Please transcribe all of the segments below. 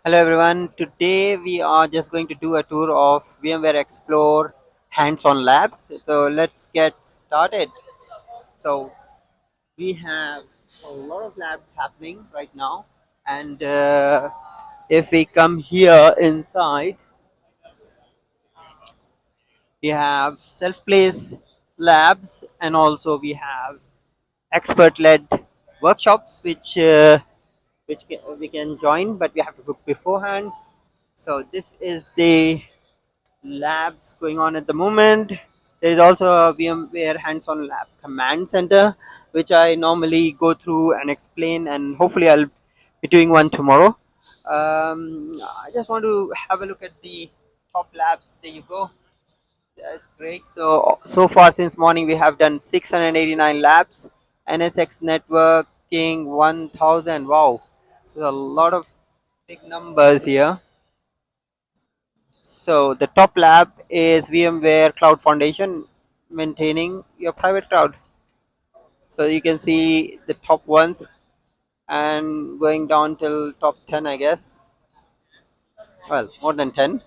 Hello everyone. Today we are just going to do a tour of VMware Explore hands-on labs. So let's get started. So we have a lot of labs happening right now, and if we come here inside, we have self-place labs, and also we have expert-led workshops, we can join, but we have to book beforehand. So this is the labs going on at the moment. There is also a VMware hands-on lab command center, which I normally go through and explain, and hopefully I'll be doing one tomorrow. I just want to have a look at the top labs. There you go. That's great. So far since morning we have done 689 labs. NSX networking 1000. Wow, there's a lot of big numbers here. So the top lab is VMware Cloud Foundation, maintaining your private cloud. So you can see the top ones and going down till top 10, I guess. Well, more than 10.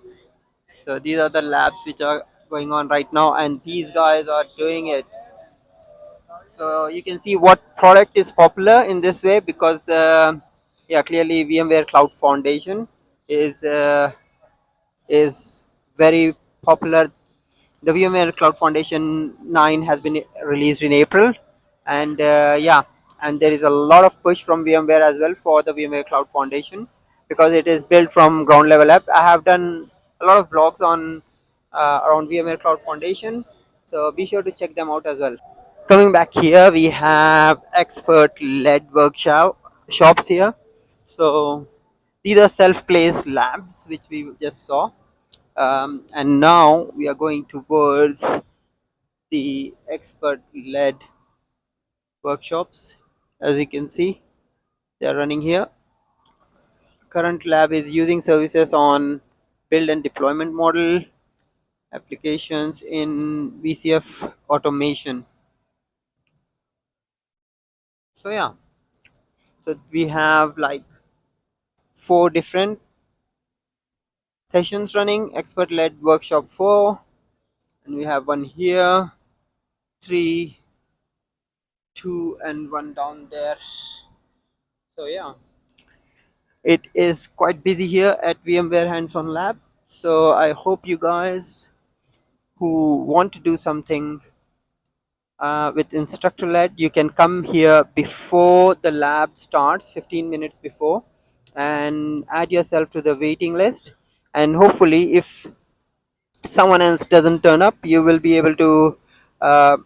So these are the labs which are going on right now, and these guys are doing it. So you can see what product is popular in this way because, yeah, clearly VMware Cloud Foundation is uh, is very popular. The VMware Cloud Foundation 9 has been released in April, and yeah, and there is a lot of push from VMware as well for the VMware Cloud Foundation because it is built from ground level up. I have done a lot of blogs on around VMware Cloud Foundation, so be sure to check them out as well. Coming back here, we have expert-led workshop shops here. So these are self-placed labs which we just saw, and now we are going towards the expert led workshops. As you can see, they are running here. Current lab is using services on build and deployment model applications in VCF automation. So yeah, so we have like four different sessions running: expert led workshop 4, and we have one here, 3, 2 and one down there. So yeah, it is quite busy here at VMware Hands-On Lab. So I hope you guys who want to do something with instructor led, you can come here before the lab starts, 15 minutes before, and add yourself to the waiting list. And hopefully, if someone else doesn't turn up, you will be able to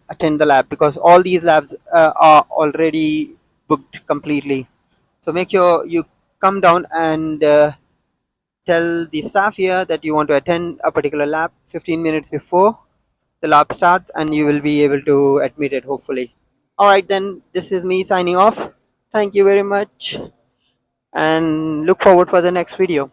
attend the lab because all these labs are already booked completely. So make sure you come down and tell the staff here that you want to attend a particular lab 15 minutes before the lab starts, and you will be able to admit it hopefully. All right, then, this is me signing off. Thank you very much, and look forward for the next video.